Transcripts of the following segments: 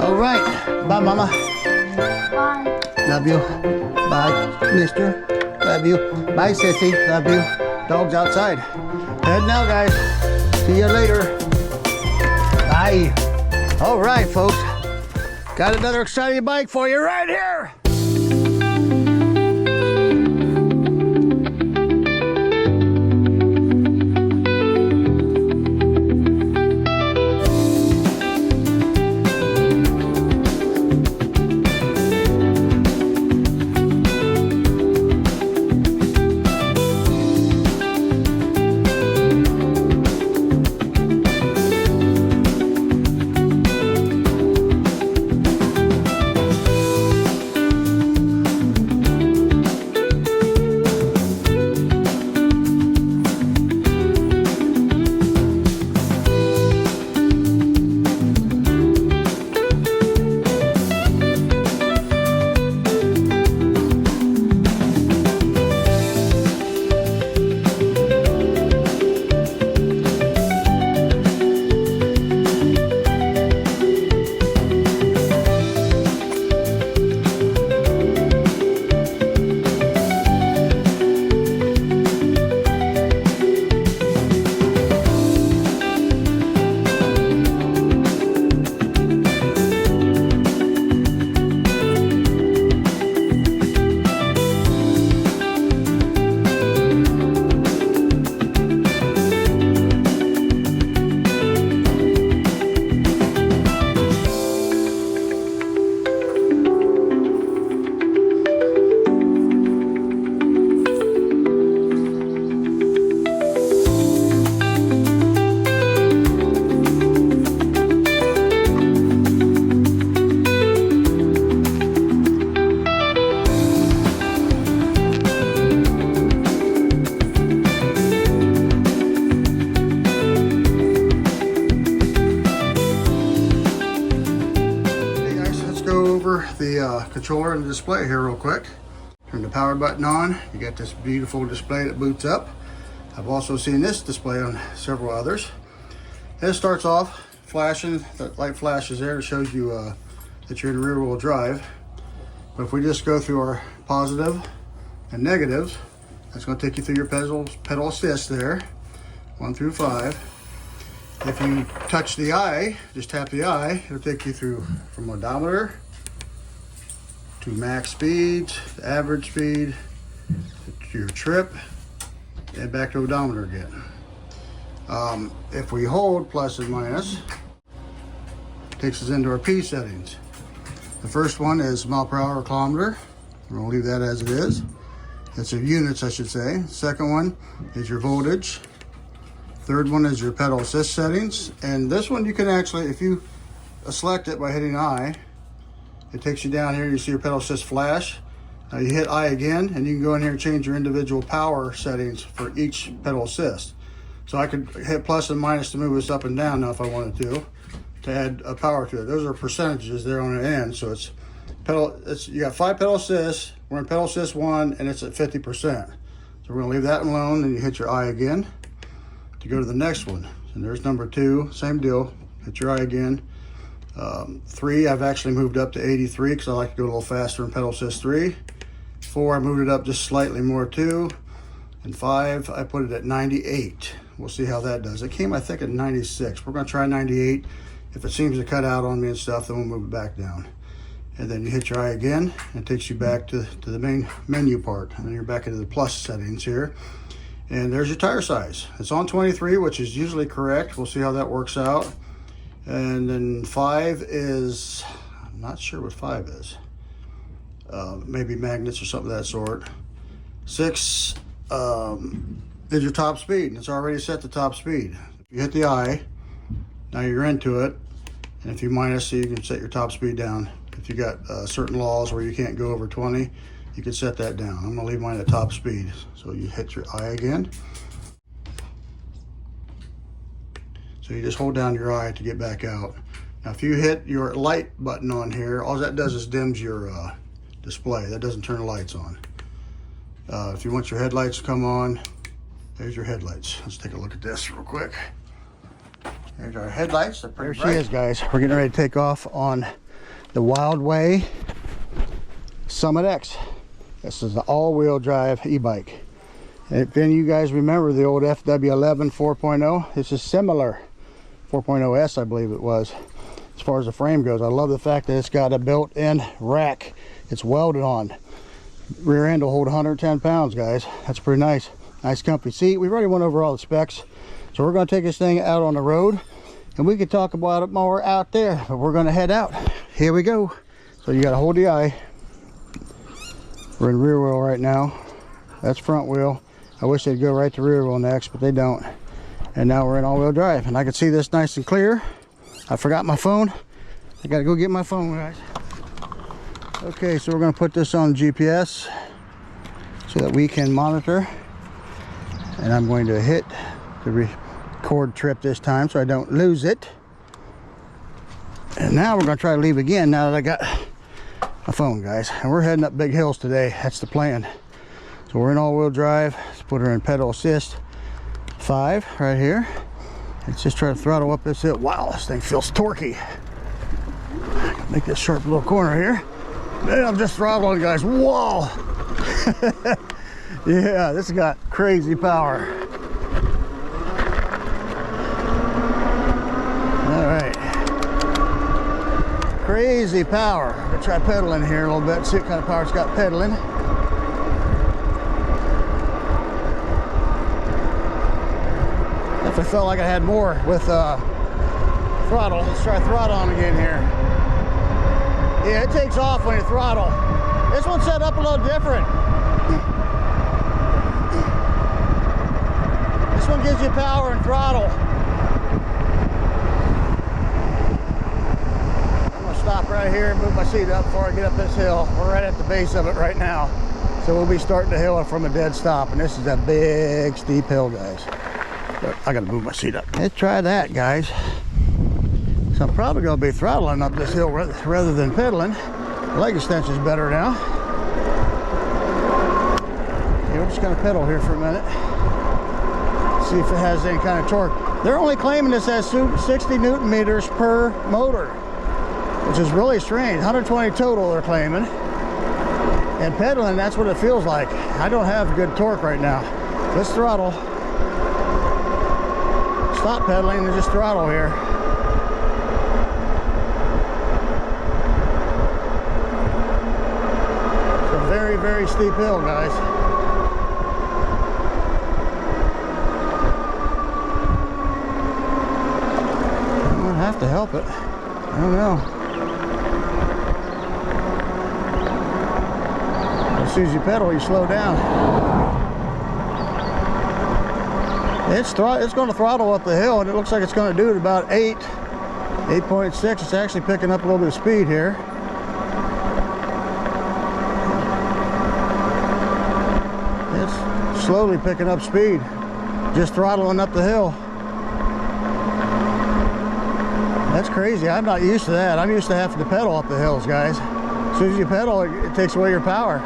All right. Bye, Mama. Bye. Love you. Bye, Mister. Love you. Bye, Sissy. Love you. Dog's outside. Head now, guys. See you later. Bye. All right, folks. Got another exciting bike for you right here. The controller and the display here real quick. Turn the power button on. You got this beautiful display that boots up. I've also seen this display on several others. It starts off flashing. That light flashes there. It shows you that you're in rear wheel drive. But if we just go through our positive and negatives, that's going to take you through your pedal assist there, 1 through 5. If you touch the eye, just tap the eye, it'll take you through from odometer to max speed, to average speed, to your trip, and back to odometer again. If we hold plus and minus, it takes us into our P settings. The first one is mile per hour or kilometer. We're gonna leave that as it is. It's your units, I should say. Second one is your voltage. Third one is your pedal assist settings. And this one you can actually, if you select it by hitting I, it takes you down here, you see your pedal assist flash. Now you hit I again, and you can go in here and change your individual power settings for each pedal assist. So I could hit plus and minus to move this up and down now if I wanted to add a power to it. Those are percentages there on the end. So it's you got 5 pedal assists, we're in pedal assist 1, and it's at 50%. So we're gonna leave that alone, and you hit your I again to go to the next one. And there's number 2, same deal, hit your I again. 3, I've actually moved up to 83 because I like to go a little faster in pedal assist 3. 4, I moved it up just slightly more too. And 5, I put it at 98. We'll see how that does. It came, I think, at 96. We're gonna try 98. If it seems to cut out on me and stuff, then we'll move it back down. And then you hit your I again, and it takes you back to the main menu part. And then you're back into the plus settings here. And there's your tire size. It's on 23, which is usually correct. We'll see how that works out. And then 5 is, I'm not sure what 5 is. Maybe magnets or something of that sort. 6 is your top speed, and it's already set to top speed. If you hit the I, now you're into it. And if you minus, so you can set your top speed down. If you got certain laws where you can't go over 20, you can set that down. I'm gonna leave mine at top speed. So you hit your I again. So you just hold down your I to get back out. Now if you hit your light button on here, all that does is dims your display. That doesn't turn the lights on. If you want your headlights to come on, there's your headlights. Let's take a look at this real quick. There's our headlights. There she is, guys. We're getting ready to take off on the WILDEWAY SummitX. This is the all-wheel drive e-bike. If any of you guys remember the old FW11 4.0, this is similar. 4.0S, I believe it was, as far as the frame goes. I love the fact that it's got a built-in rack. It's welded on. Rear end will hold 110 pounds, guys. That's pretty nice. Nice comfy seat. We've already went over all the specs. So we're going to take this thing out on the road, and we can talk about it more out there. But we're going to head out. Here we go. So you got to hold the eye. We're in rear wheel right now. That's front wheel. I wish they'd go right to rear wheel next, but they don't. And now we're in all-wheel drive, and I can see this nice and clear. I forgot my phone. I got to go get my phone, guys. Okay, so we're going to put this on GPS so that we can monitor. And I'm going to hit the record trip this time so I don't lose it. And now we're going to try to leave again now that I got my phone, guys. And we're heading up big hills today. That's the plan. So we're in all-wheel drive. Let's put her in pedal assist 5 right here. Let's just try to throttle up this hill. Wow, this thing feels torquey. Make this sharp little corner here. Man, I'm just throttling, guys. Whoa! Yeah, this has got crazy power. All right. Crazy power. I'm gonna try pedaling here a little bit, see what kind of power it's got pedaling. Definitely felt like I had more with throttle. Let's try throttling again here. Yeah, it takes off when you throttle. This one's set up a little different. This one gives you power and throttle. I'm gonna stop right here and move my seat up before I get up this hill. We're right at the base of it right now. So we'll be starting the hill from a dead stop. And this is a big, steep hill, guys. But I gotta move my seat up. Let's try that, guys. So I'm probably going to be throttling up this hill rather than pedaling. Leg extension is better now. Okay, we're just going to pedal here for a minute. See if it has any kind of torque. They're only claiming this has 60 Newton meters per motor, which is really strange. 120 total they're claiming. And pedaling, that's what it feels like. I don't have good torque right now. Let's throttle. Stop pedaling and just throttle here. Very, very steep hill, guys. I'm gonna have to help it. I don't know. As soon as you pedal, you slow down. It's going to throttle up the hill, and it looks like it's going to do it about 8.6. It's actually picking up a little bit of speed here. Slowly picking up speed, just throttling up the hill. That's crazy. I'm not used to that. I'm used to having to pedal up the hills, guys. As soon as you pedal, it takes away your power.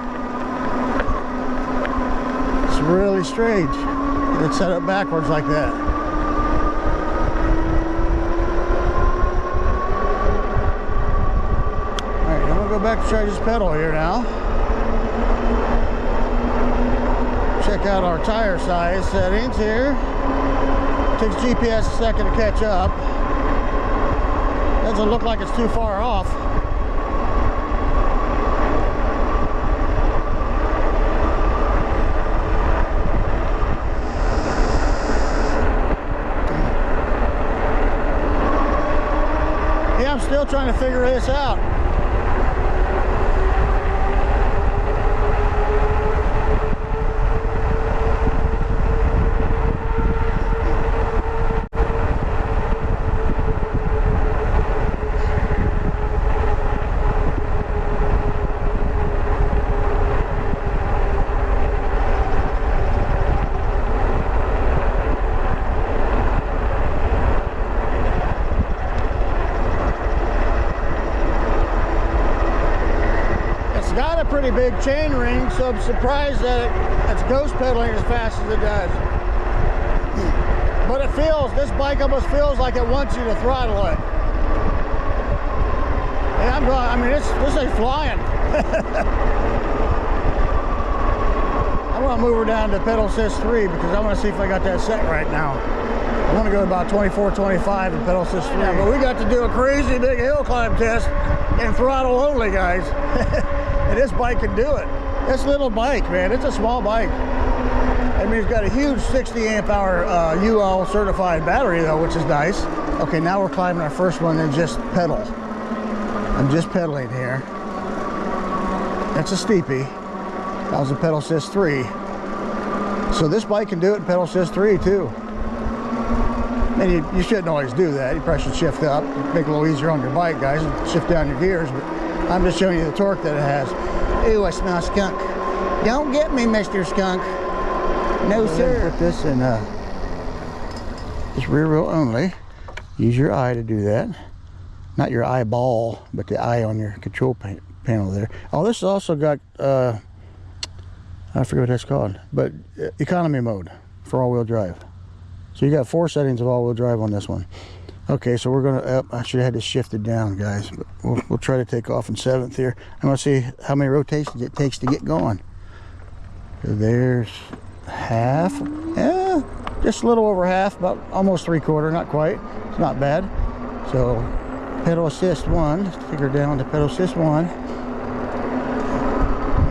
It's really strange. It's set up backwards like that. All right, I'm gonna go back to try this pedal here now. Check out our tire size settings here. Takes GPS a second to catch up. Doesn't look like it's too far off. Yeah, I'm still trying to figure this out. Pretty big chain ring, so I'm surprised that it's ghost pedaling as fast as it does. But it feels, this bike almost feels like it wants you to throttle it. And I'm going, I mean, this ain't flying. I want to move her down to pedal assist 3 because I want to see if I got that set right now. I want to go about 24, 25 and pedal assist 3. Yeah, but we got to do a crazy big hill climb test in throttle only, guys. And this bike can do it. This little bike, man, it's a small bike. I mean, it's got a huge 60 amp hour UL certified battery though, which is nice. Okay, now we're climbing our first one and just pedal. I'm just pedaling here. That's a steepie. That was a pedal assist 3. So this bike can do it in pedal assist 3 too. And you shouldn't always do that. You probably should shift up, make it a little easier on your bike, guys, and shift down your gears. But I'm just showing you the torque that it has. Ooh, I smell skunk. Don't get me, Mr. Skunk. No, sir. Put this in just rear wheel only. Use your eye to do that. Not your eyeball, but the eye on your control panel there. Oh, this has also got, I forget what that's called, but economy mode for all-wheel drive. So you got 4 settings of all-wheel drive on this one. Okay, so we're gonna, I should have had this shifted down, guys, but we'll try to take off in 7th here. I'm gonna see how many rotations it takes to get going. So there's half, yeah, just a little over half, about almost 3/4, not quite. It's not bad. So pedal assist 1, let's take her down to pedal assist 1.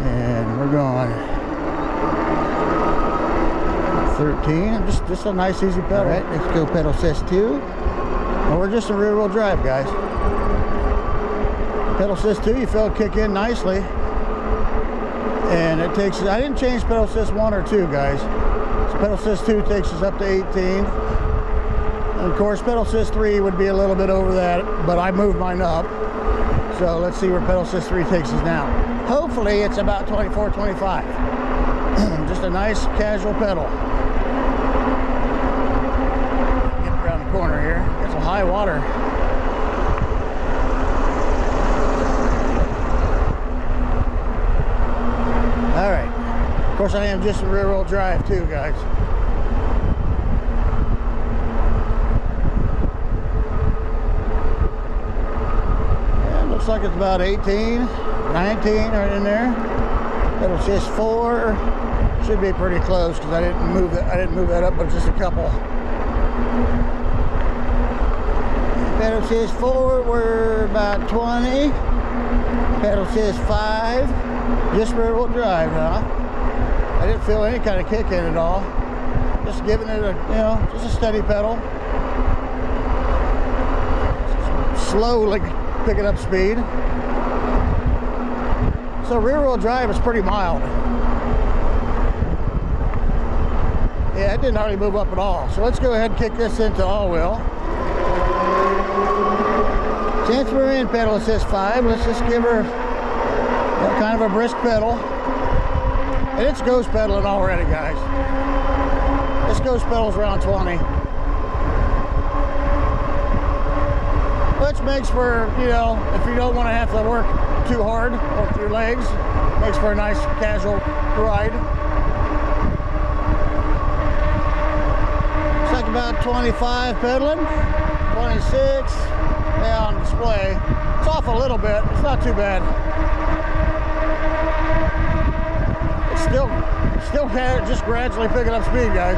And we're going 13, just a nice easy pedal. All right, let's go pedal assist 2. And we're just in rear wheel drive, guys. Pedal assist 2, you feel it kick in nicely. And it takes, I didn't change pedal assist 1 or 2, guys. So pedal assist 2 takes us up to 18. And of course, pedal assist 3 would be a little bit over that, but I moved mine up. So let's see where pedal assist 3 takes us now. Hopefully it's about 24, 25. Just a nice casual pedal. Get around the corner here. Get some high water. All right. Of course, I am just in rear wheel drive too, guys. Looks like it's about 18, 19 right in there. Pedal assist 4 should be pretty close because I didn't move that up, but just a couple. Pedal assist 4, we're about 20. Pedal assist 5, just rear wheel drive, huh? I didn't feel any kind of kick in at all. Just giving it a, you know, just a steady pedal. Slowly picking up speed. So rear wheel drive is pretty mild. Yeah, it didn't hardly move up at all. So let's go ahead and kick this into all wheel. Since we're in pedal assist 5, let's just give her, you know, kind of a brisk pedal. And it's ghost pedaling already, guys. This ghost pedal's around 20. Which makes for, you know, if you don't want to have to work too hard with your legs, makes for a nice casual ride. It's like about 25 pedaling, 26, yeah, on display. It's off a little bit, it's not too bad. It's still just gradually picking up speed, guys.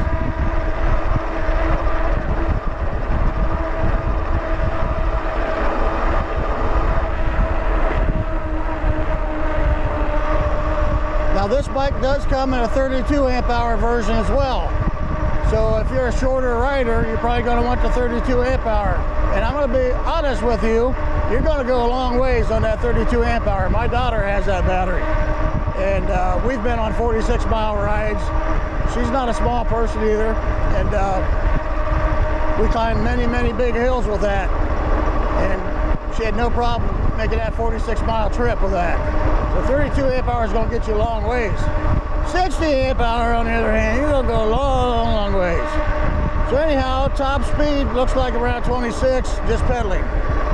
Now this bike does come in a 32 amp hour version as well. So if you're a shorter rider, you're probably going to want the 32 amp hour. And I'm going to be honest with you, you're going to go a long ways on that 32 amp hour. My daughter has that battery. And we've been on 46-mile rides. She's not a small person either. And we climbed many, many big hills with that. And she had no problem making that 46-mile trip with that. So 32 amp hour is going to get you a long ways. 60 amp hour, on the other hand, you're going to go a long, long ways. So anyhow, top speed looks like around 26, just pedaling.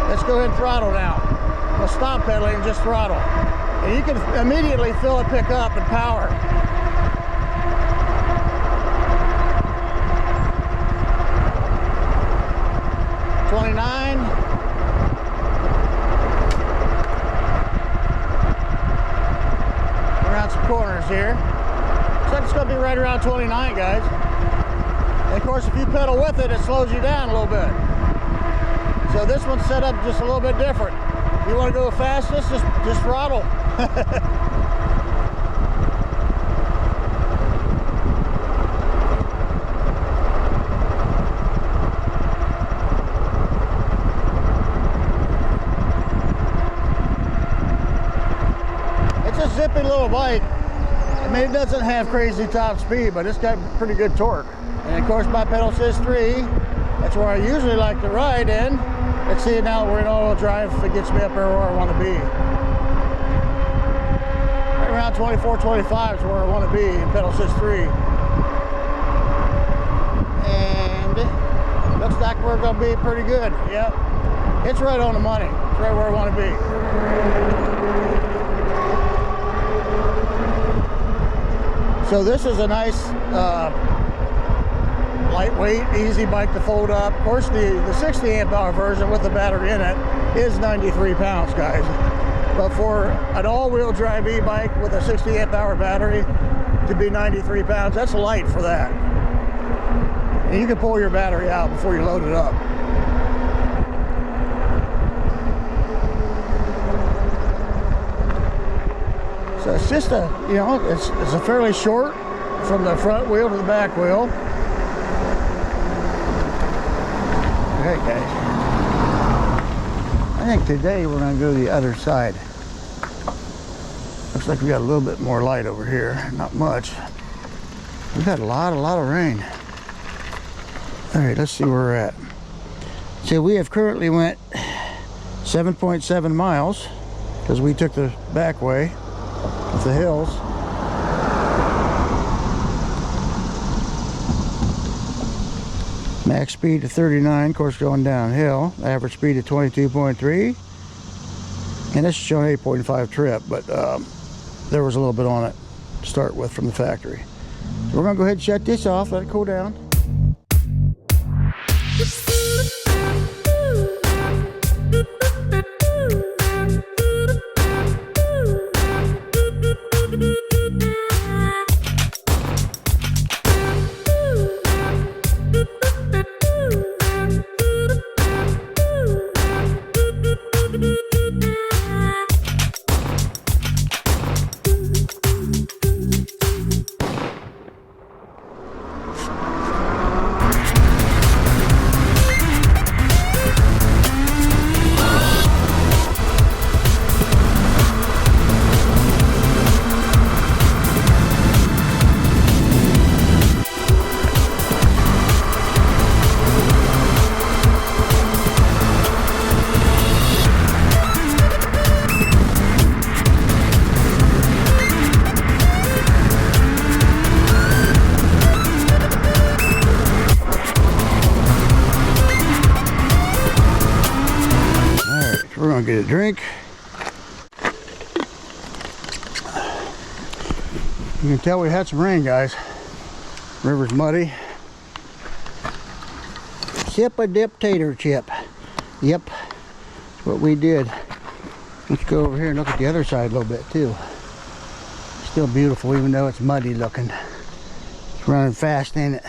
Let's go ahead and throttle now. We'll stop pedaling and just throttle. And you can immediately feel it pick up and power. here. Looks like it's going to be right around 29, guys. And of course, if you pedal with it, it slows you down a little bit. So this one's set up just a little bit different. If you want to go fastest, just throttle. It's a zippy little bike. I mean, it doesn't have crazy top speed, but it's got pretty good torque. And of course, my pedal says 3. That's where I usually like to ride in. Let's see now we're in all-wheel drive if it gets me up there where I want to be. Right around 24, 25 is where I want to be, and pedal says 3. And looks like we're going to be pretty good. Yep. It's right on the money. It's right where I want to be. So this is a nice lightweight, easy bike to fold up. Of course, the 60 amp hour version with the battery in it is 93 pounds, guys. But for an all-wheel drive e-bike with a 60 amp hour battery to be 93 pounds, that's light for that. And you can pull your battery out before you load it up. So it's just a, you know, it's a fairly short from the front wheel to the back wheel. Okay, guys. I think today we're going to go to the other side. Looks like we got a little bit more light over here. Not much. We got a lot of rain. All right, let's see where we're at. So we have currently went 7.7 miles because we took the back way of the hills. Max speed to 39, of course going downhill. Average speed to 22.3. And this is showing 8.5 trip, but there was a little bit on it to start with from the factory. So we're gonna go ahead and shut this off, let it cool down. We're gonna get a drink. You can tell we had some rain, guys. River's muddy. Sip a dip tater chip. Yep, that's what we did. Let's go over here and look at the other side a little bit too. Still beautiful even though it's muddy looking. It's running fast, ain't it?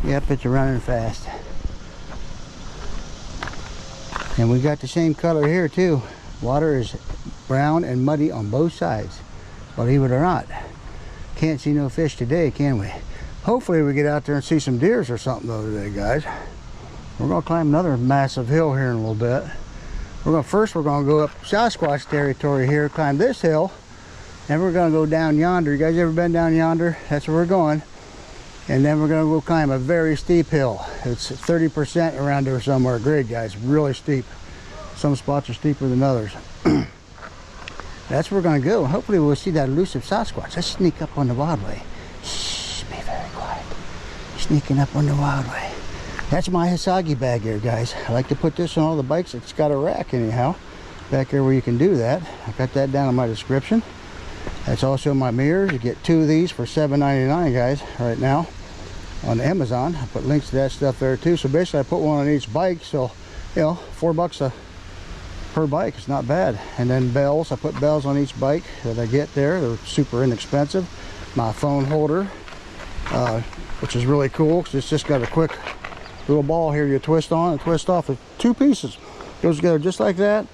Yep, it's running fast. And we got the same color here too. Water is brown and muddy on both sides, believe it or not. Can't see no fish today, can we? Hopefully we get out there and see some deers or something though today, guys. We're gonna climb another massive hill here in a little bit. First we're gonna go up Sasquatch territory here, climb this hill, and we're gonna go down yonder. You guys ever been down yonder? That's where we're going. And then we're gonna go climb a very steep hill. It's 30% around there somewhere. Grade, guys, really steep. Some spots are steeper than others. That's where we're gonna go. Hopefully we'll see that elusive Sasquatch. Let's sneak up on the wildway. Shh, be very quiet. Sneaking up on the wildway. That's my Hisagi bag here, guys. I like to put this on all the bikes. It's got a rack anyhow. Back there where you can do that. I got that down in my description. That's also my mirrors. You get 2 of these for $7.99, guys, right now on Amazon. I put links to that stuff there too. So basically I put one on each bike, so you know, $4 per bike. It's not bad. And then bells, I put bells on each bike that I get there. They're super inexpensive. My phone holder, which is really cool because it's just got a quick little ball here you twist on and twist off. With 2 pieces. Goes together just like that.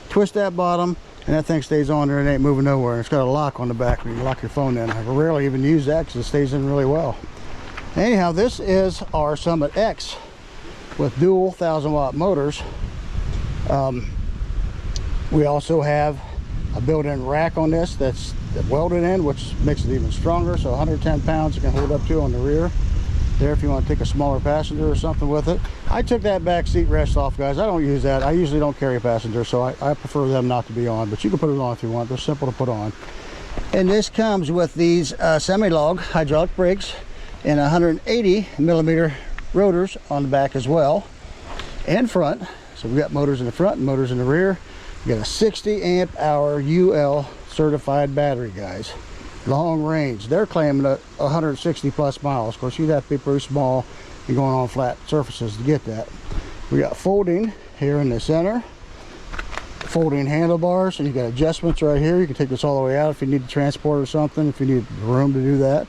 Twist that bottom and that thing stays on there and ain't moving nowhere. And it's got a lock on the back where you can lock your phone in. I rarely even use that because it stays in really well. Anyhow, this is our SummitX with dual 1,000-watt motors. We also have a built-in rack on this that's welded in, which makes it even stronger. So 110 pounds you can hold up to on the rear there if you want to take a smaller passenger or something with it. I took that back seat rest off, guys. I don't use that. I usually don't carry a passenger, so I prefer them not to be on, but you can put it on if you want. They're simple to put on. And this comes with these semi-log hydraulic brakes and 180 millimeter rotors on the back as well and front. So we've got motors in the front and motors in the rear. We got a 60 amp hour UL certified battery, guys. Long range. They're claiming 160 plus miles. Of course, you'd have to be pretty small and going on flat surfaces to get that. We got folding here in the center, folding handlebars, and you got adjustments right here. You can take this all the way out if you need to transport or something, if you need room to do that.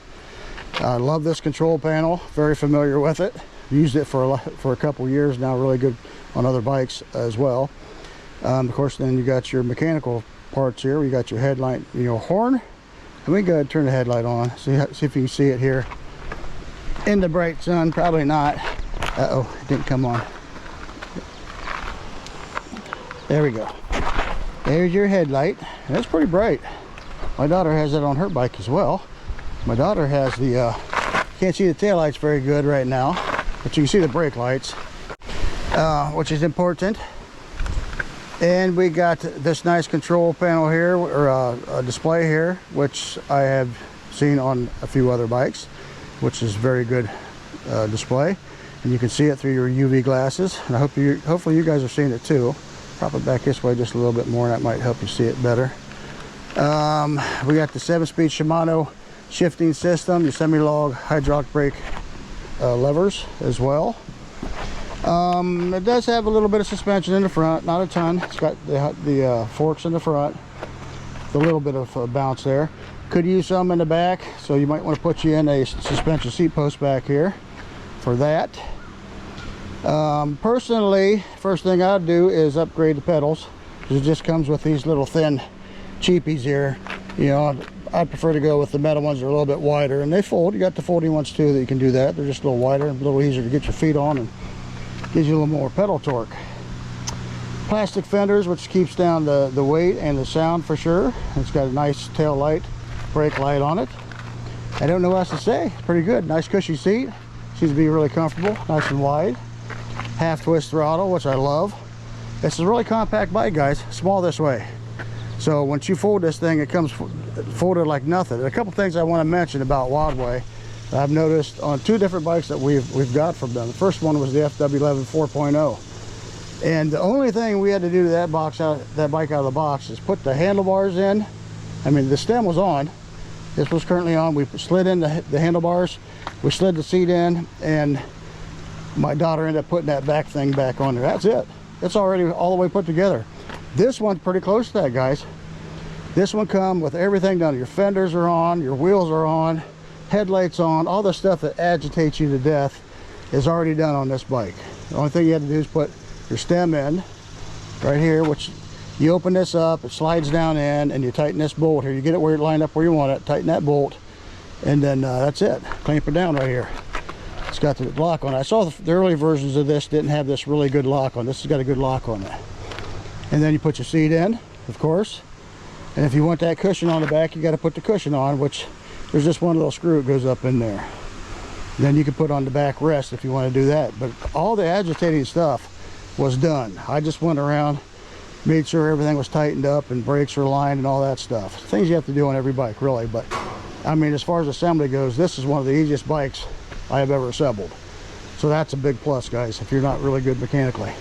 I love this control panel. Very familiar with it. Used it for a couple years now. Really good on other bikes as well. Of course, then you got your mechanical parts here. You got your headlight, horn. And we can go ahead and turn the headlight on. See if you can see it here in the bright sun. Probably not. Uh-oh, it didn't come on. There we go. There's your headlight. And it's pretty bright. My daughter has that on her bike as well. My daughter has the, can't see the tail lights very good right now, but you can see the brake lights, which is important. And we got this nice control panel here, or a display here, which I have seen on a few other bikes, which is very good display. And you can see it through your UV glasses. And hopefully you guys are seeing it too. Prop it back this way just a little bit more, and that might help you see it better. We got the 7-speed Shimano shifting system, your semi-log hydraulic brake levers as well. It does have a little bit of suspension in the front, not a ton. It's got the forks in the front, a little bit of bounce there. Could use some in the back, so you might want to put you in a suspension seat post back here for that. Personally, first thing I'd do is upgrade the pedals, because it just comes with these little thin cheapies here. I'd prefer to go with the metal ones that are a little bit wider, and they fold. You got the folding ones too that you can do that. They're just a little wider and a little easier to get your feet on, and gives you a little more pedal torque. Plastic fenders, which keeps down the weight and the sound for sure. It's got a nice tail light, brake light on it. I don't know what else to say. Pretty good. Nice cushy seat. Seems to be really comfortable, nice and wide. Half twist throttle, which I love. It's a really compact bike, guys. Small this way. So once you fold this thing, it comes folded like nothing. A couple things I want to mention about WILDEWAY I've noticed on 2 different bikes that we've got from them. The first one was the FW11 4.0, and the only thing we had to do to that bike out of the box is put the handlebars in. I mean, the stem was on. This was currently on. We slid in the handlebars. We slid the seat in, and my daughter ended up putting that back thing back on there. That's it. It's already all the way put together. This one's pretty close to that, guys. This one comes with everything done. Your fenders are on, your wheels are on, headlights on, all the stuff that agitates you to death is already done on this bike. The only thing you have to do is put your stem in right here, which you open this up, it slides down in, and you tighten this bolt here. You get it where you lined up where you want it, tighten that bolt, and then that's it. Clamp it down right here. It's got the lock on it. I saw the early versions of this didn't have this really good lock on. This has got a good lock on it. And then you put your seat in, of course. And if you want that cushion on the back, you got to put the cushion on, which there's just one little screw that goes up in there. Then you can put on the back rest if you want to do that. But all the agitating stuff was done. I just went around, made sure everything was tightened up and brakes were lined and all that stuff. Things you have to do on every bike, really. But I mean, as far as assembly goes, this is one of the easiest bikes I have ever assembled. So that's a big plus, guys, if you're not really good mechanically.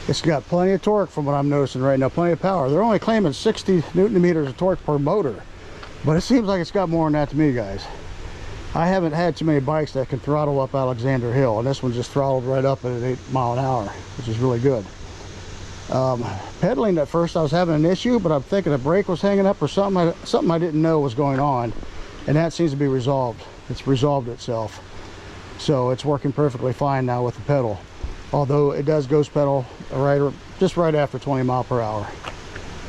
It's got plenty of torque from what I'm noticing right now, plenty of power. They're only claiming 60 Newton meters of torque per motor, but it seems like it's got more than that to me, guys. I haven't had too many bikes that can throttle up Alexander Hill, and this one just throttled right up at an 8 mile an hour, which is really good. Pedaling at first I was having an issue, but I'm thinking a brake was hanging up or something I didn't know was going on, and that seems to be resolved. It's resolved itself, so it's working perfectly fine now with the pedal, although it does ghost pedal just right after 20 mile per hour,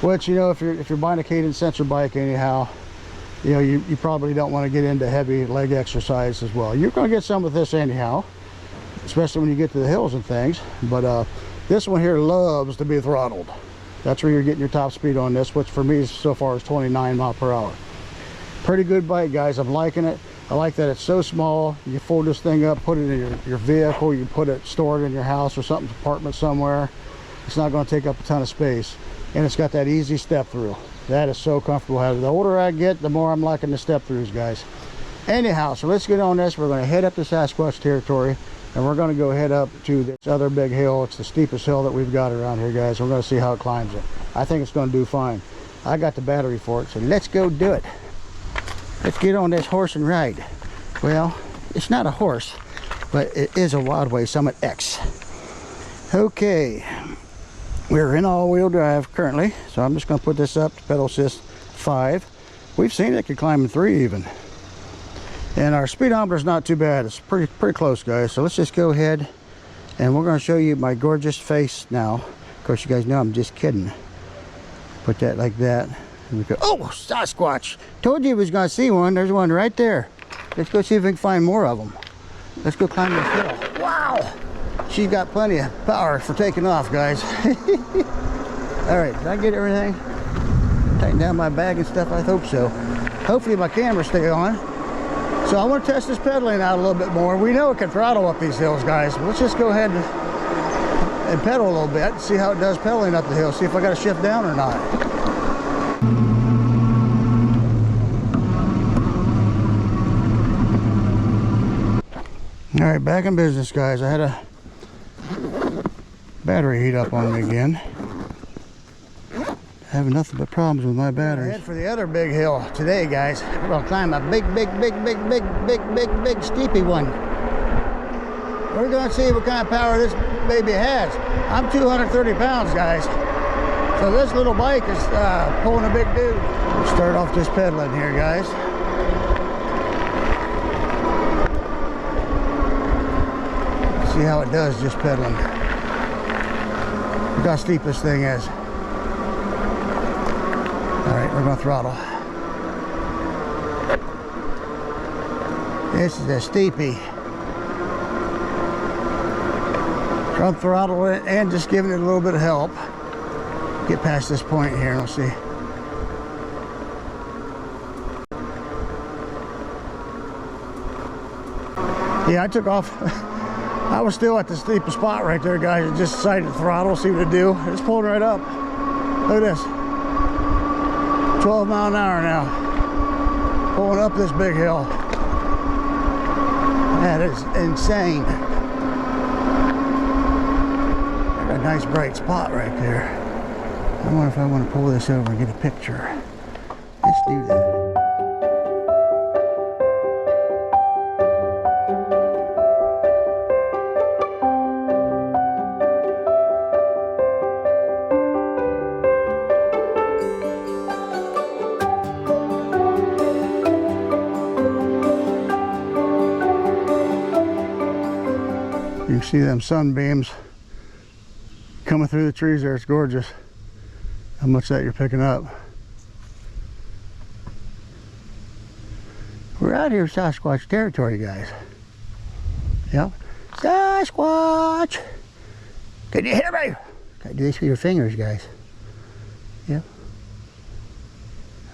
which, you know, if you're buying a cadence sensor bike anyhow, you know, you probably don't want to get into heavy leg exercise as well. You're going to get some with this anyhow, especially when you get to the hills and things, but this one here loves to be throttled. That's where you're getting your top speed on this, which for me so far is 29 mile per hour. Pretty good bike, guys. I'm liking it. I like that it's so small. You fold this thing up, put it in your vehicle, you put it, store it in your house or something, apartment somewhere. It's not going to take up a ton of space, and it's got that easy step through. That is so comfortable. The older I get, the more I'm liking the step throughs, guys. Anyhow, so let's get on this. We're going to head up to Sasquatch territory, and we're going to go head up to this other big hill. It's the steepest hill that we've got around here, guys. We're going to see how it climbs it. I think it's going to do fine. I got the battery for it, so let's go do it. Let's get on this horse and ride. Well, it's not a horse, but it is a WILDEWAY SummitX. Okay, we're in all-wheel drive currently, so I'm just going to put this up to pedal assist 5. We've seen it can climb in 3 even. And our speedometer is not too bad. It's pretty close, guys. So let's just go ahead, and we're going to show you my gorgeous face now. Of course, you guys know I'm just kidding. Put that like that. And we go, oh, Sasquatch! Told you we was going to see one. There's one right there. Let's go see if we can find more of them. Let's go climb this hill. Wow! She's got plenty of power for taking off, guys. All right, did I get everything? Tighten down my bag and stuff. I hope so. Hopefully my camera stay on. So I want to test this pedaling out a little bit more. We know it can throttle up these hills, guys. Let's just go ahead and pedal a little bit, see how it does pedaling up the hill, see if I got to shift down or not. All right, back in business, guys. I had a battery heat up on me again. Having nothing but problems with my batteries. Head for the other big hill today, guys. We're gonna climb a big steepy one. We're gonna see what kind of power this baby has. I'm 230 pounds, guys. So this little bike is pulling a big dude. We'll start off just pedaling here, guys. See how it does just pedaling. Look how steep this thing is. All right, we're gonna throttle. This is a steepy. So I'm throttling it and just giving it a little bit of help. Get past this point here and we'll see. Yeah, I took off. I was still at the steepest spot right there, guys. I just decided to throttle, see what it do. It's pulling right up. Look at this. 12 mile an hour now. Pulling up this big hill. That is insane. Got a nice bright spot right there. I wonder if I want to pull this over and get a picture. Let's do that. You can see them sunbeams coming through the trees there. It's gorgeous. How much that you're picking up. We're out here in Sasquatch territory, guys. Yep. Sasquatch! Can you hear me? Gotta do this with your fingers, guys. Yep.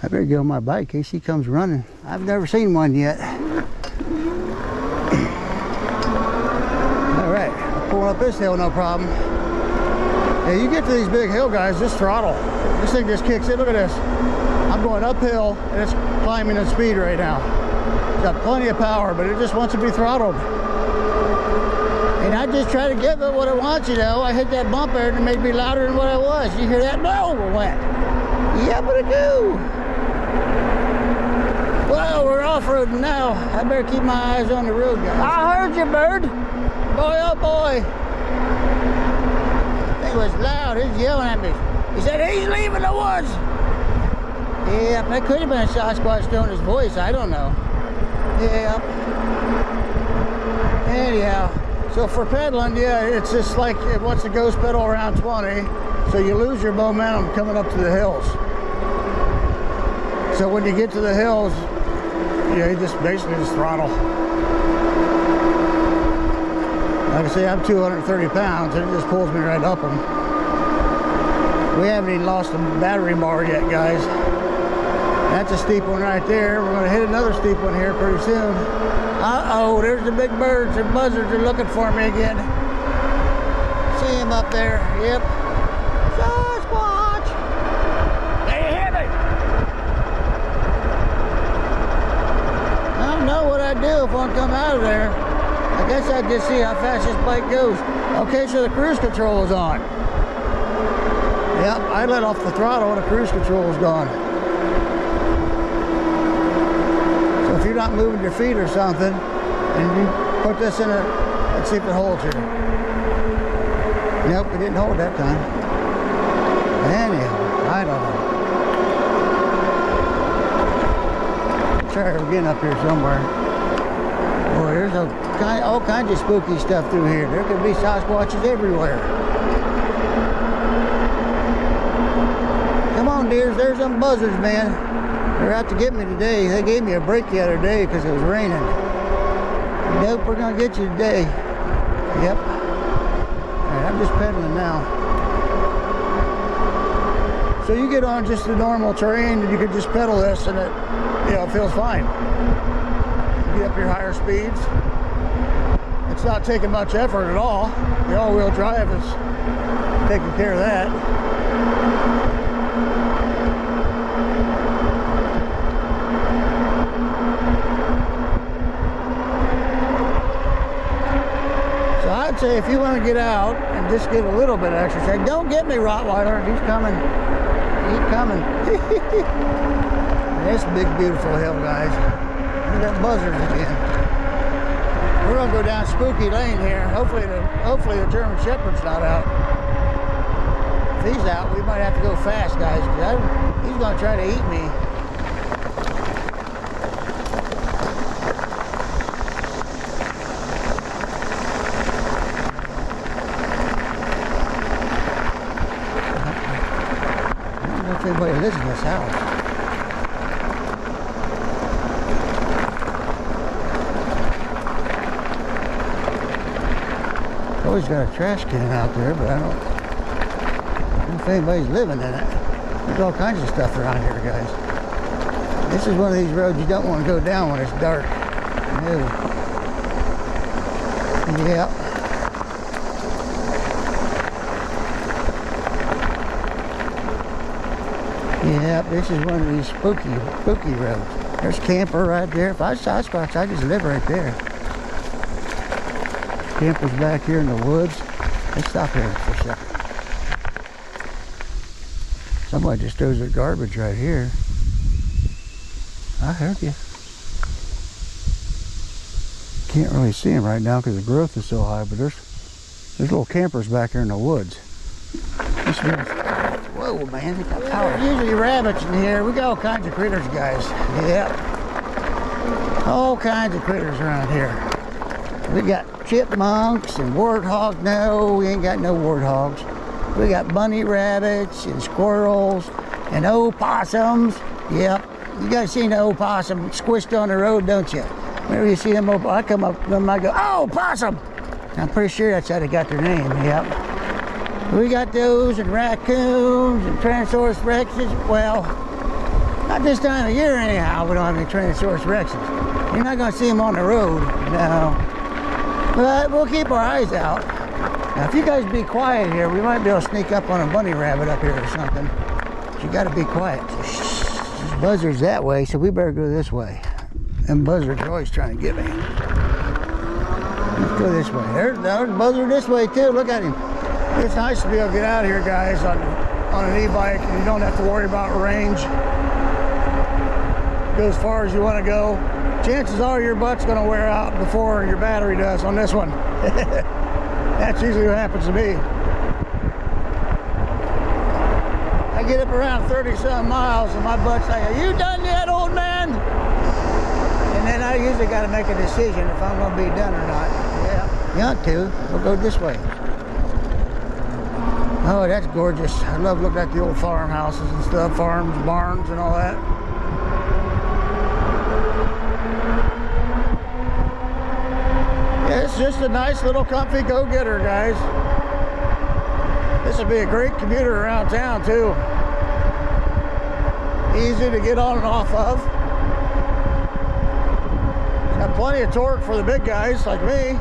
I better get on my bike in case he comes running. I've never seen one yet. Alright, pulling up this hill, no problem. Yeah, you get to these big hill, guys, just throttle. This thing just kicks in. Look at this. I'm going uphill and it's climbing in speed right now. It's got plenty of power, but it just wants to be throttled. And I just try to give it what it wants, you know. I hit that bumper and it made me louder than what I was. You hear that? No, it went. Yeah, but I do. Well, we're off-roading now. I better keep my eyes on the road, guys. I heard you, bird. Boy, oh boy. I think was loud. He was yelling at me. He said, he's leaving the woods. Yeah, that could have been a Sasquatch doing his voice. I don't know. Yeah. Anyhow, so for pedaling, yeah, it's just like it wants to ghost pedal around 20, so you lose your momentum coming up to the hills. So when you get to the hills, yeah, you just basically just throttle. Like I say, I'm 230 pounds, and it just pulls me right up them. We haven't even lost the battery bar yet, guys. That's a steep one right there. We're going to hit another steep one here pretty soon. Uh-oh, there's the big birds. The buzzards are looking for me again. See him up there. Yep. Sasquatch! They hear me! I don't know what I'd do if one come out of there. I guess I'd just see how fast this bike goes. Okay, so the cruise control is on. Yep, I let off the throttle and the cruise control is gone. So if you're not moving your feet or something, and you put this in it, let's see if it holds here. Nope, it didn't hold that time. Anyhow, I don't know. Try it again up here somewhere. Boy, there's all kinds of spooky stuff through here. There could be Sasquatches everywhere. Come on, dears, there's some buzzards, man. They're out to get me today. They gave me a break the other day because it was raining. Nope, we're gonna get you today. Yep. Alright, I'm just pedaling now. So you get on just the normal terrain and you can just pedal this and it, you know, it feels fine. You get up your higher speeds. It's not taking much effort at all. The all-wheel drive is taking care of that. I'd say if you want to get out and just get a little bit of exercise, don't get me, Rottweiler. He's coming. He's coming. This big, beautiful hill, guys. Look at that buzzards again. We're gonna go down Spooky Lane here. Hopefully the German Shepherd's not out. If he's out, we might have to go fast, guys, because he's gonna try to eat me. Anybody lives in this house. Always got a trash can out there, but I don't know if anybody's living in it. There's all kinds of stuff around here, guys. This is one of these roads you don't want to go down when it's dark. No. Yep. Yeah, this is one of these spooky roads. There's a camper right there. If I was Sasquatch, I'd just live right there. Camper's back here in the woods. Let's stop here for a second. Somebody just throws their garbage right here. I heard you. Can't really see them right now because the growth is so high, but there's little campers back here in the woods. Whoa, man, they got power. There's usually rabbits in here. We got all kinds of critters, guys. Yep. All kinds of critters around here. We got chipmunks and warthogs. No, we ain't got no warthogs. We got bunny rabbits and squirrels and opossums. Yep. You guys seen the opossum squished on the road, don't you? Whenever you see them, I come up to them, I go, oh, possum! I'm pretty sure that's how they got their name. Yep. We got those and raccoons and Tyrannosaurus rexes. Well, not this time of year anyhow. We don't have any Tyrannosaurus rexes. You're not going to see them on the road, no. But we'll keep our eyes out. Now, if you guys be quiet here, we might be able to sneak up on a bunny rabbit up here or something. But you got to be quiet. There's buzzards that way, so we better go this way. Them buzzards are always trying to get me. Let's go this way. There's a buzzard this way too. Look at him. It's nice to be able to get out of here, guys, on an e-bike, and you don't have to worry about range. Go as far as you want to go. Chances are your butt's going to wear out before your battery does on this one. That's usually what happens to me. get up around 30-some miles, and my butt's like, "Are you done yet, old man?" And then I usually got to make a decision if I'm going to be done or not. Yeah, you want to? We'll go this way. Oh, that's gorgeous. I love looking at the old farmhouses and stuff, farms, barns, and all that. Yeah, it's just a nice little comfy go-getter, guys. This would be a great commuter around town, too. Easy to get on and off of. Got plenty of torque for the big guys like me.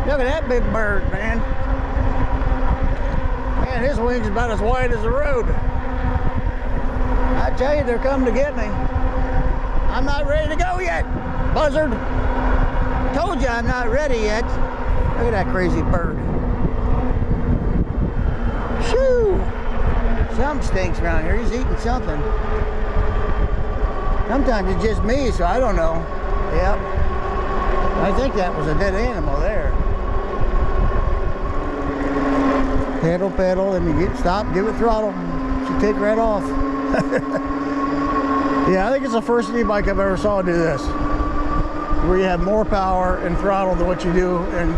Look at that big bird, man. Man, his wings about as wide as the road. I tell you, they're coming to get me. I'm not ready to go yet, buzzard. Told you I'm not ready yet. Look at that crazy bird. Shoo! Something stinks around here. He's eating something. Sometimes it's just me, so I don't know. Yep. I think that was a dead animal there. Pedal, pedal, and you get stop, give it throttle. Should take right off. Yeah, I think it's the first e-bike I've ever saw do this, where you have more power and throttle than what you do in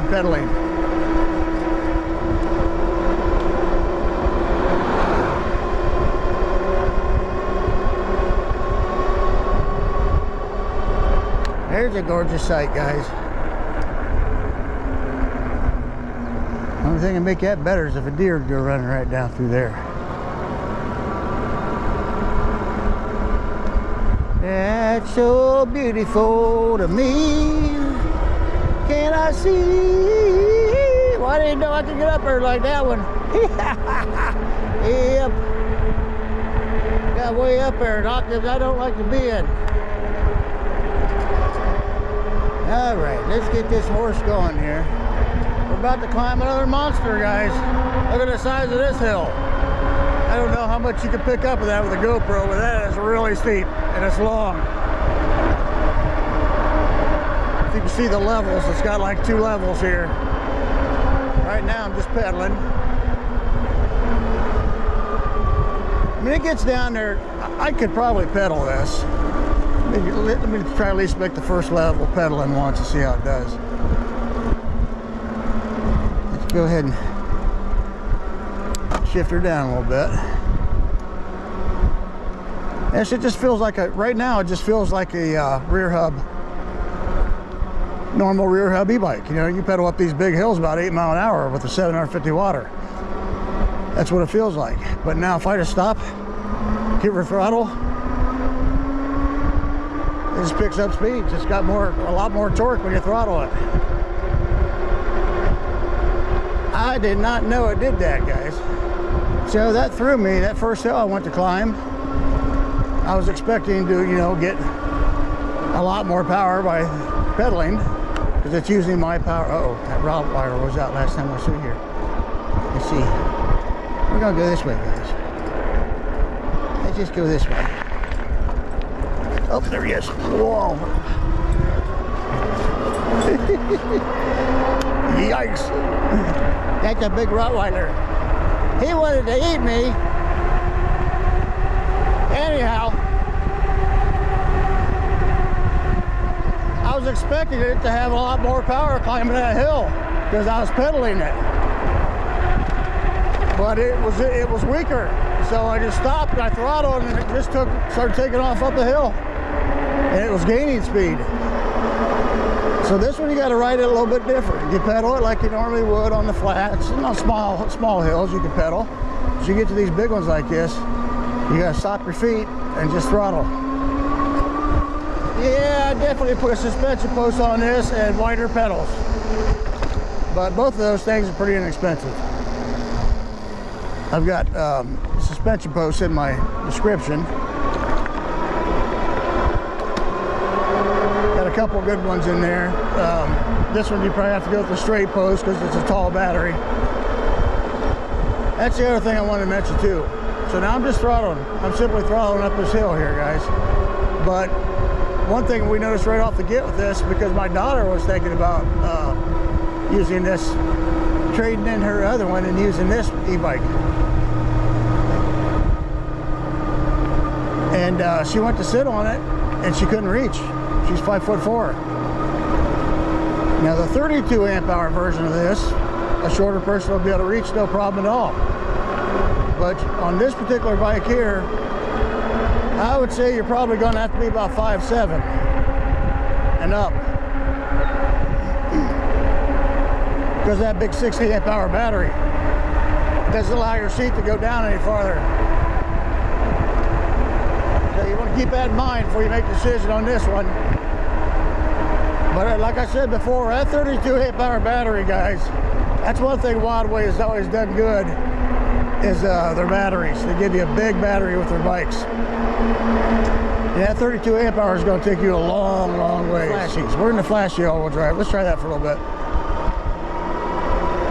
pedaling. There's a gorgeous sight, guys. Only thing that make that better is if a deer go running right down through there. That's so beautiful to me. Can I see? Well, I didn't know I could get up there like that one. Yep. Got way up there in octaves I don't like to be in. All right, let's get this horse going here. We're about to climb another monster, guys. Look at the size of this hill. I don't know how much you can pick up of that with a GoPro, but that is really steep and it's long. If you can see the levels, it's got like 2 levels here. Right now I'm just pedaling. I mean, it gets down there, I could probably pedal this. Let me try at least make the first level pedaling once and see how it does. Let's go ahead and shift her down a little bit. Yes, it just feels like a, right now it just feels like a rear hub, normal rear hub e-bike. You know, you pedal up these big hills about 8 miles an hour with a 750 watter. That's what it feels like. But now if I just stop, give her throttle, it just picks up speed. It's got a lot more torque when you throttle it. I did not know it did that, guys. So that threw me. That first hill I went to climb, I was expecting to, you know, get a lot more power by pedaling, because it's using my power. Uh-oh, that rod wire was out last time I was through here. Let's see. We're gonna go this way, guys. Let's just go this way. Oh, there he is. Whoa. Yikes. That's a big Rottweiler. He wanted to eat me. Anyhow, I was expecting it to have a lot more power climbing that hill because I was pedaling it. But it was weaker. So I just stopped and I throttled and it just started taking off up the hill. And it was gaining speed. So this one you got to ride it a little bit different. You pedal it like you normally would on the flats and on small hills you can pedal. As you get to these big ones like this, you got to stop your feet and just throttle. Yeah, I definitely put a suspension post on this and wider pedals. But both of those things are pretty inexpensive. I've got suspension posts in my description. Got a couple good ones in there. This one you probably have to go with the straight post because it's a tall battery. That's the other thing I wanted to mention too. So now I'm just throttling. I'm simply throttling up this hill here, guys. But one thing we noticed right off the get with this, because my daughter was thinking about using this trading in her other one and using this e-bike. And she went to sit on it and she couldn't reach. She's 5'4". Now the 32 amp hour version of this, a shorter person will be able to reach no problem at all. But on this particular bike here, I would say you're probably going to have to be about 5'7" and up. Because that big 60 amp hour battery doesn't allow your seat to go down any farther. So you want to keep that in mind before you make a decision on this one. But like I said before, that 32 amp hour battery, guys, that's one thing WILDEWAY has always done good, is their batteries. They give you a big battery with their bikes. And that 32 amp hour is going to take you a long, long way. Flashies. We're in the flashy all-wheel drive. Let's try that for a little bit.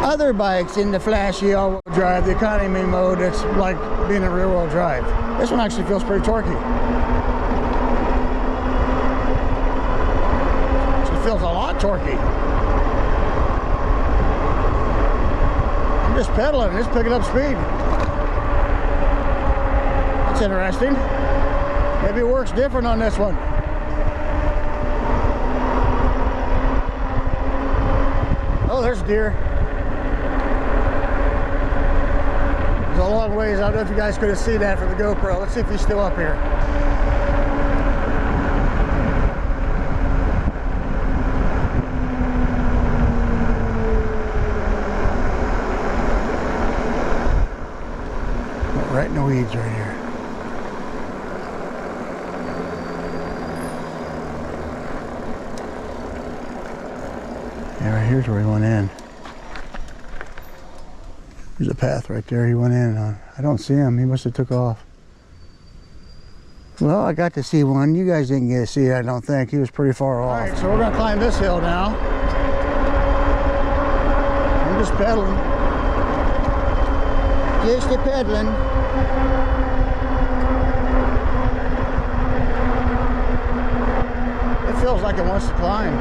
Other bikes in the flashy all-wheel drive, the economy mode, it's like being in rear-wheel drive. This one actually feels pretty torquey. It feels a lot torquey. I'm just pedaling, just picking up speed. That's interesting. Maybe it works different on this one. Oh, there's a deer. It's a long ways. I don't know if you guys could have seen that for the GoPro. Let's see if he's still up here. Right in the weeds right here. Yeah, right here's where he went in. There's a path right there he went in on. I don't see him. He must have took off. Well, I got to see one. You guys didn't get to see it, I don't think. He was pretty far off. All right, so we're going to climb this hill now. I'm just pedaling. Just a pedaling. It feels like it wants to climb.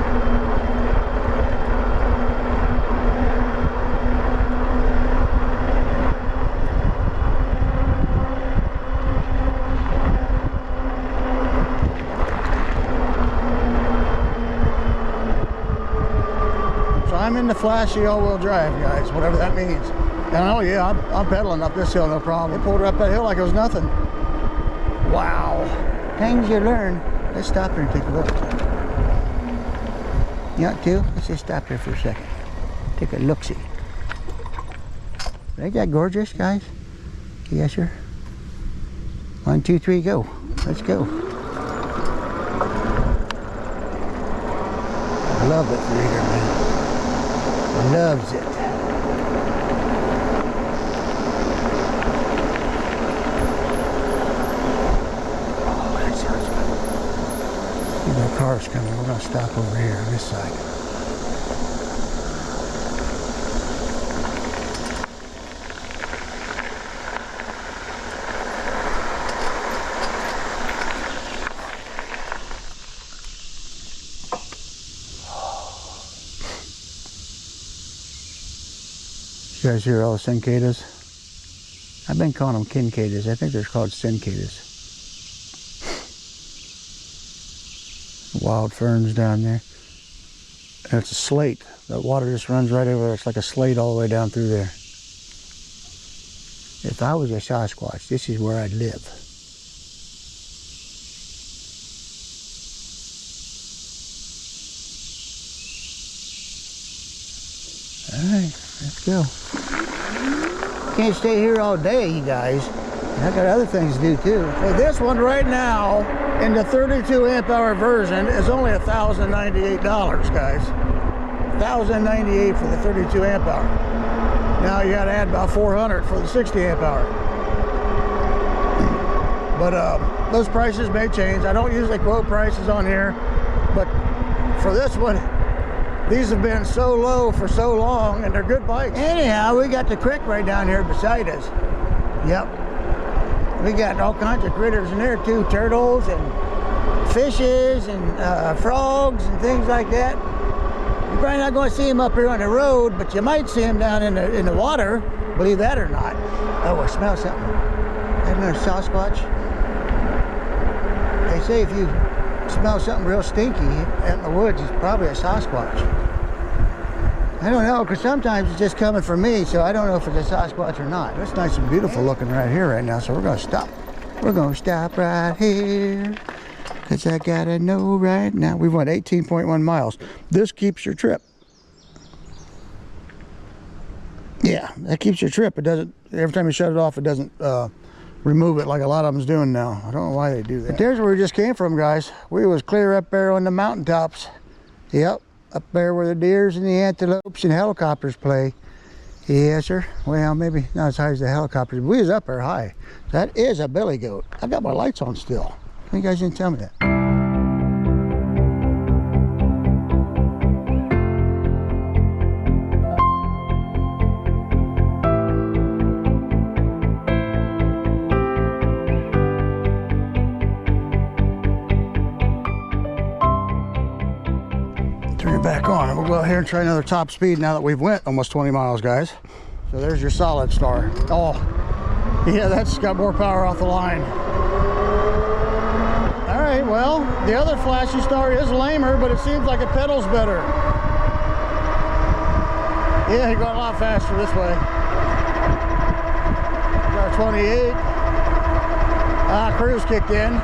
I'm in the flashy all-wheel drive, guys, whatever that means. And oh yeah, I'm pedaling up this hill, no problem. They pulled her up that hill like it was nothing. Wow. Things you learn. Let's stop here and take a look. You want to? Let's just stop here for a second. Take a look-see. Ain't that gorgeous, guys? Yes, sir. 1, 2, 3, go. Let's go. I love that reader, man. Loves it. Oh, that sounds good. See, no cars coming. We're going to stop over here on this side. You guys hear all the cicadas? I've been calling them kincadas. I think they're called cicadas. Wild ferns down there. And it's a slate. The water just runs right over there. It's like a slate all the way down through there. If I was a Sasquatch, this is where I'd live. Alright, let's go. Can't stay here all day, you guys. I got other things to do too. So this one right now, in the 32 amp hour version, is only $1,098, guys. $1,098 for the 32 amp hour. Now you gotta add about $400 for the 60 amp hour. But those prices may change. I don't usually quote prices on here, but for this one, these have been so low for so long, and they're good bikes. Anyhow, we got the creek right down here beside us. Yep. We got all kinds of critters in there too, turtles and fishes and frogs and things like that. You're probably not going to see him up here on the road, but you might see him down in the water, believe that or not. Oh, I smell something. Isn't there a Sasquatch? They say if you smell something real stinky out in the woods, it's probably a Sasquatch. I don't know, because sometimes it's just coming from me, so I don't know if it's a Sasquatch or not. It's nice and beautiful looking right here right now, so we're going to stop. We're going to stop right here, because I got to know right now. We've went 18.1 miles. This keeps your trip. Yeah, that keeps your trip. It doesn't, every time you shut it off, it doesn't remove it like a lot of them's doing now. I don't know why they do that. But there's where we just came from, guys. We was clear up there on the mountaintops. Yep, up there where the deers and the antelopes and helicopters play. Yes, sir. Well, maybe not as high as the helicopters, but we was up there high. That is a billy goat. I got my lights on still. You guys didn't tell me that. Back on, and we'll go out here and try another top speed now that we've went almost 20 miles, guys. So there's your solid star. Oh, yeah, that's got more power off the line. All right, well, the other flashy star is lamer, but it seems like it pedals better. Yeah, you're going a lot faster this way. Got 28. Cruise kicked in.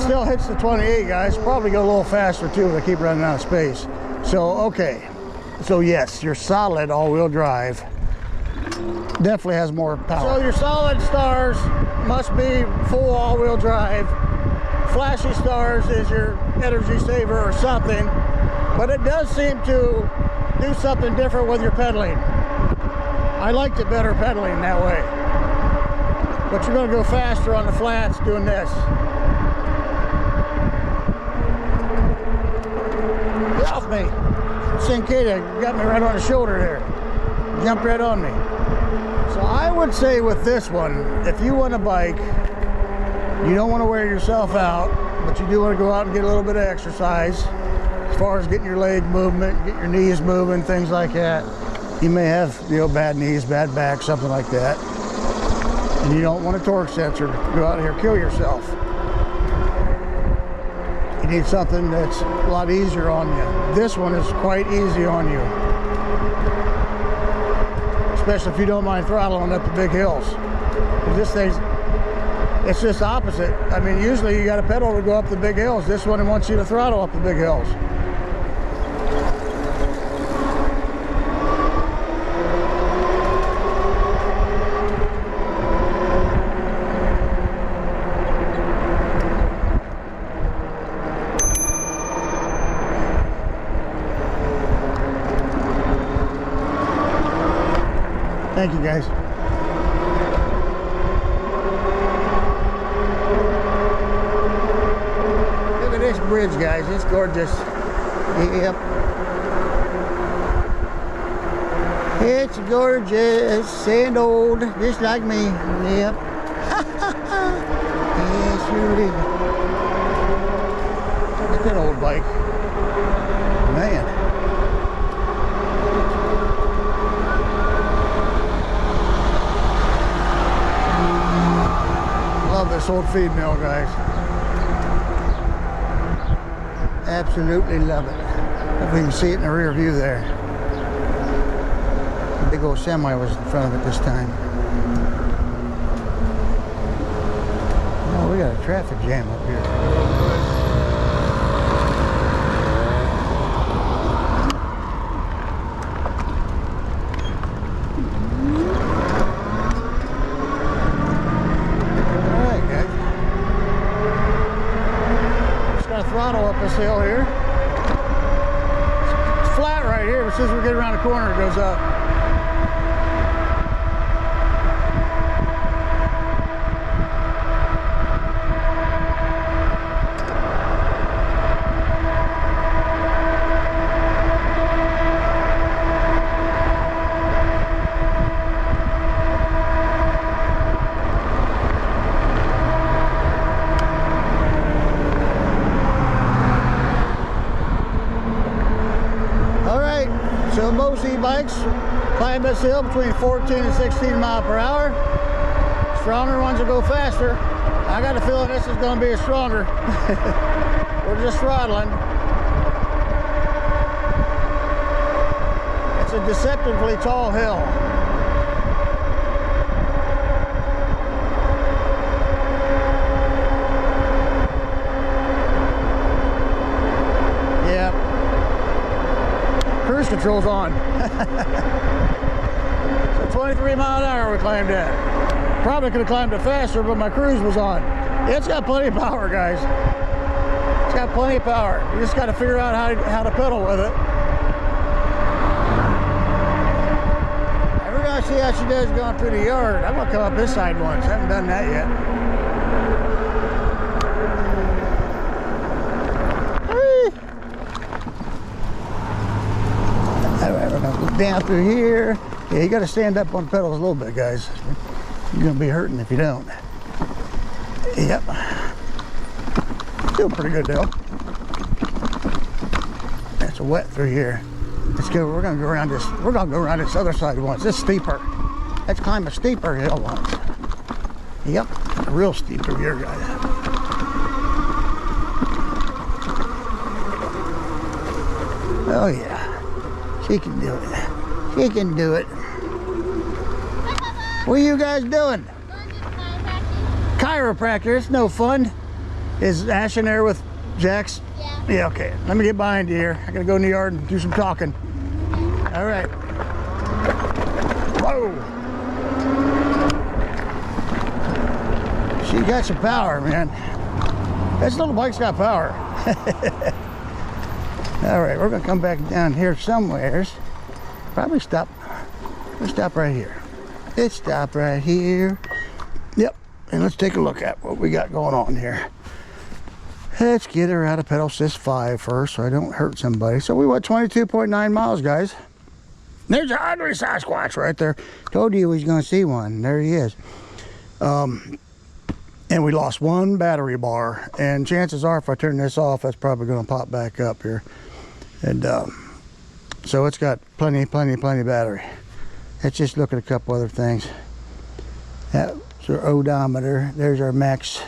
Still hits the 28, guys. Probably go a little faster too if I keep running out of space. So, okay. So yes, your solid all-wheel drive definitely has more power. So your solid stars must be full all-wheel drive. Flashy stars is your energy saver or something. But it does seem to do something different with your pedaling. I liked it better pedaling that way. But you're going to go faster on the flats doing this. Off me. Cincada got me right on the shoulder there. Jumped right on me. So I would say with this one, if you want a bike, you don't want to wear yourself out, but you do want to go out and get a little bit of exercise as far as getting your leg movement, get your knees moving, things like that. You may have, bad knees, bad back, something like that. And you don't want a torque sensor to go out here and kill yourself. You need something that's a lot easier on you. This one is quite easy on you. Especially if you don't mind throttling up the big hills. This thing's, it's just opposite. I mean, usually you got a pedal to go up the big hills. This one wants you to throttle up the big hills. Thank you, guys. Look at this bridge, guys. It's gorgeous. Yep. It's gorgeous and old, just like me. Yep. Yes, sure is. Look at that old bike. Man. Love this old feed mill, guys. Absolutely love it. Hope you can see it in the rear view there. The big old semi was in front of it this time. Oh, we got a traffic jam up here. Throttle up this hill here. It's flat right here, but as soon as we get around the corner, it goes up. bikes climb this hill between 14 and 16 miles per hour. Stronger ones will go faster. I got a feeling this is going to be stronger. We're just throttling. It's a deceptively tall hill. Yep. Cruise control's on. So 23 mile an hour we climbed that. Probably could have climbed it faster, but my cruise was on. It's got plenty of power, guys. It's got plenty of power. You just got to figure out how to pedal with it. And we're going to see how she does going through the yard. I'm going to come up this side once. I haven't done that yet. All right, we're going to go down through here. Yeah, you got to stand up on the pedals a little bit, guys. You're going to be hurting if you don't. Yep. Still pretty good though. It's wet through here. Let's go. We're going to go around this. We're going to go around this other side once. It's steeper. Let's climb a steeper hill once. Yep. Real steep through here, guys. Oh yeah. She can do it. She can do it. What are you guys doing? Chiropractor. It's no fun. Is Ash in there with Jax? Yeah. Yeah, okay. Let me get behind you here. I gotta go in the yard and do some talking. All right. Whoa. She got some power, man. This little bike's got power. All right, we're gonna come back down here somewheres. Probably stop. We'll stop right here. Let's stop right here. Yep. And let's take a look at what we got going on here. Let's get her out of pedal assist 5 first so I don't hurt somebody. So we went 22.9 miles, guys. There's a hungry Sasquatch right there. Told you he was going to see one. There he is. And we lost 1 battery bar. And chances are if I turn this off, that's probably going to pop back up here. And so it's got plenty battery. Let's just look at a couple other things. That's our odometer. There's our max.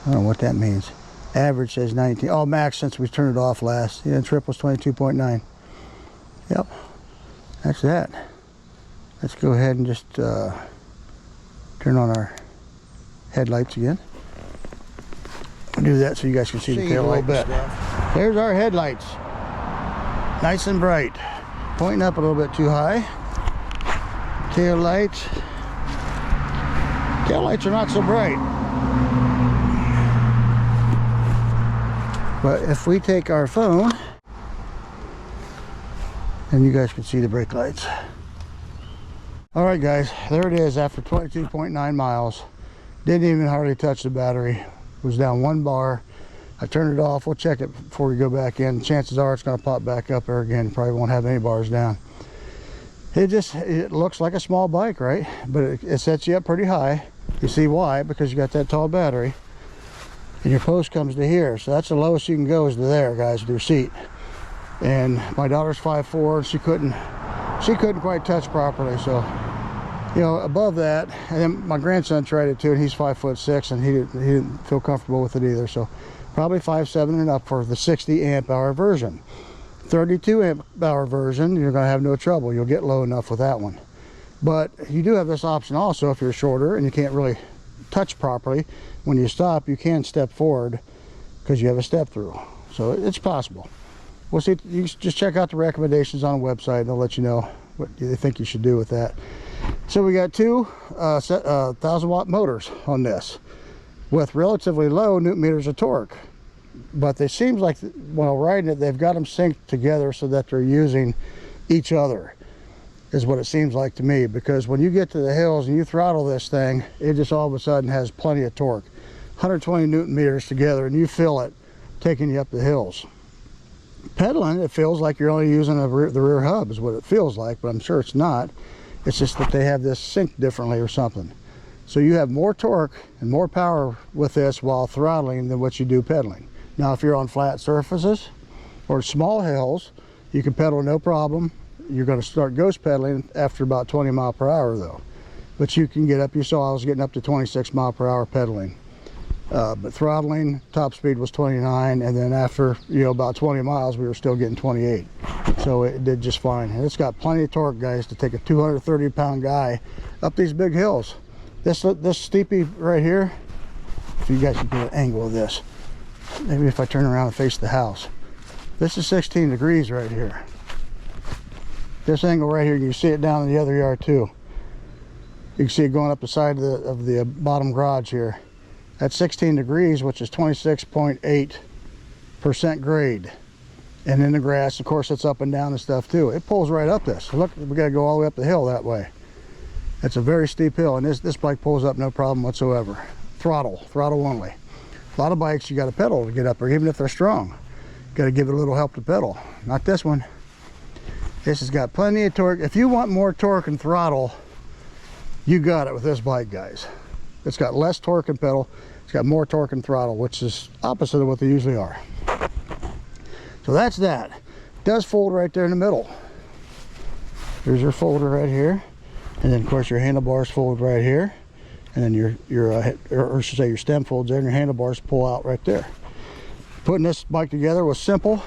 I don't know what that means. Average says 19. Oh, max since we turned it off last. Yeah, triple's 22.9. Yep. That's that. Let's go ahead and just turn on our headlights again. I'll do that so you guys can see the tail light a little bit. There's our headlights. Nice and bright. Pointing up a little bit too high. Tail lights. Tail lights are not so bright. But if we take our phone, then you guys can see the brake lights. All right, guys, there it is after 22.9 miles. Didn't even hardly touch the battery. Was down 1 bar. I turned it off. We'll check it before we go back in. Chances are it's going to pop back up there again. Probably won't have any bars down. It looks like a small bike, right? But it sets you up pretty high. You see why? Because you got that tall battery. And your post comes to here. So that's the lowest you can go is to there, guys, with your seat. And my daughter's 5'4", and she couldn't quite touch properly. So, you know, above that, and then my grandson tried it too, and he's 5'6", and he didn't feel comfortable with it either. So probably 5'7" and up for the 60 amp hour version. 32 amp hour version, you're going to have no trouble. You'll get low enough with that one. But you do have this option also if you're shorter and you can't really touch properly. When you stop, you can step forward because you have a step through. So it's possible. We'll see. You just check out the recommendations on the website and they'll let you know what they think you should do with that. So we got 2 1,000 watt motors on this with relatively low newton meters of torque. But it seems like while riding it, they've got them synced together so that they're using each other, is what it seems like to me. Because when you get to the hills and you throttle this thing, it just all of a sudden has plenty of torque. 120 newton meters together, and you feel it taking you up the hills. Pedaling, it feels like you're only using the rear hub is what it feels like, but I'm sure it's not. It's just that they have this synced differently or something. So you have more torque and more power with this while throttling than what you do pedaling. Now, if you're on flat surfaces or small hills You can pedal no problem. You're going to start ghost pedaling after about 20 mile per hour though. But you can get up, you saw I was getting up to 26 mile per hour pedaling. But throttling, top speed was 29, and then after, you know, about 20 miles, we were still getting 28. So it did just fine. And it's got plenty of torque, guys, to take a 230-pound guy up these big hills. This steepy right here, if you guys can get an angle of this, maybe if I turn around and face the house. This is 16 degrees right here. This angle right here, you can see it down in the other yard too. You can see it going up the side of the bottom garage here. That's 16 degrees, which is 26.8% grade. And in the grass, of course, it's up and down and stuff too. It pulls right up this. Look, we got to go all the way up the hill that way. It's a very steep hill, and this bike pulls up no problem whatsoever. Throttle only. A lot of bikes you got to pedal to get up there, even if they're strong. Got to give it a little help to pedal. Not this one. This has got plenty of torque. If you want more torque and throttle, you got it with this bike, guys. It's got less torque and pedal. It's got more torque and throttle, which is opposite of what they usually are. So that's that. It does fold right there in the middle. There's your folder right here. And then of course your handlebars fold right here. And then your stem folds there, and your handlebars pull out right there. Putting this bike together was simple.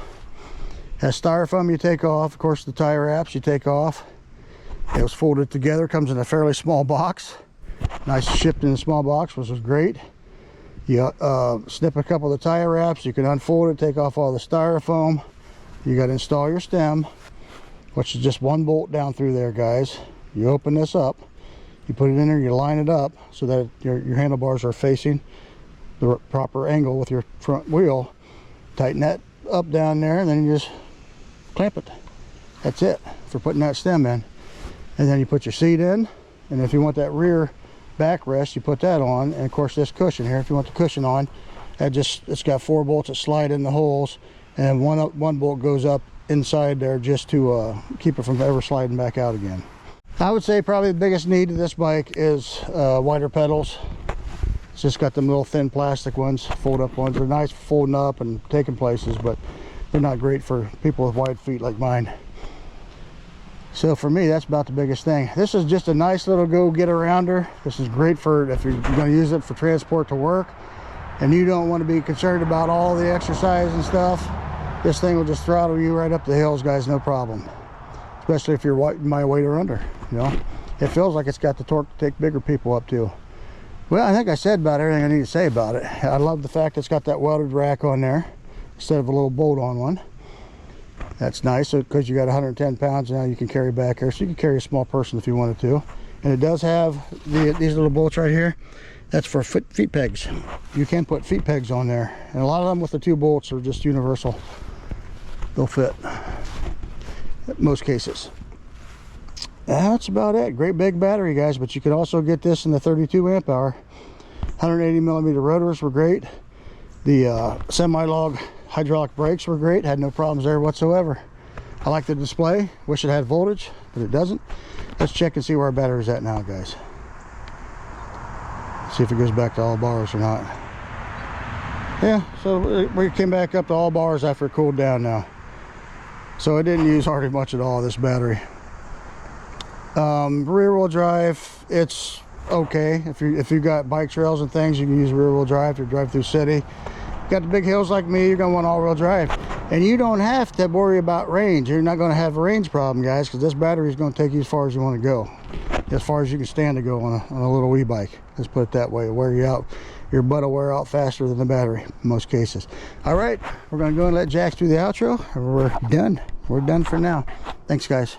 Has styrofoam you take off. Of course the tire wraps you take off. It was folded together, comes in a fairly small box. Nice, shipped in a small box, which was great. You snip a couple of the tire wraps, you can unfold it, take off all the styrofoam. You got to install your stem, which is just one bolt down through there, guys. You open this up, you put it in there, you line it up so that your handlebars are facing the proper angle with your front wheel. Tighten that up down there, and then you just clamp it. That's it for putting that stem in. And then you put your seat in, and if you want that rear backrest, you put that on. And of course this cushion here, if you want the cushion on, it's got 4 bolts that slide in the holes, and one bolt goes up inside there just to keep it from ever sliding back out again. I would say probably the biggest need of this bike is wider pedals. It's just got them little thin plastic ones, fold up ones. They're nice for folding up and taking places, but they're not great for people with wide feet like mine. So for me, that's about the biggest thing. This is just a nice little go-get-arounder. This is great for if you're going to use it for transport to work and you don't want to be concerned about all the exercise and stuff. This thing will just throttle you right up the hills, guys, no problem. Especially if you're my weight or under, you know. It feels like it's got the torque to take bigger people up too. Well, I think I said about everything I need to say about it. I love the fact it's got that welded rack on there instead of a little bolt on one. That's nice, because you got 110 pounds now, you can carry back here, so you can carry a small person if you wanted to. And it does have these little bolts right here. That's for feet pegs. You can put feet pegs on there, and a lot of them with the 2 bolts are just universal. They'll fit in most cases. That's about it. Great big battery, guys, but you can also get this in the 32 amp hour. 180 millimeter rotors were great. The semi-log hydraulic brakes were great, had no problems there whatsoever. I like the display, wish it had voltage, but it doesn't. Let's check and see where our battery's at now, guys. See if it goes back to all bars or not. Yeah, so we came back up to all bars after it cooled down now. So it didn't use hardly much at all, this battery. Rear wheel drive, it's okay. If you got bike trails and things, you can use rear wheel drive to drive through city. Got the big hills like me, you're gonna want all-wheel drive, and you don't have to worry about range. You're not gonna have a range problem, guys, because this battery is gonna take you as far as you want to go, as far as you can stand to go on a little wee bike. Let's put it that way. It'll wear you out. Your butt will wear out faster than the battery in most cases. All right, we're gonna go and let Jax do the outro, and we're done. We're done for now. Thanks, guys.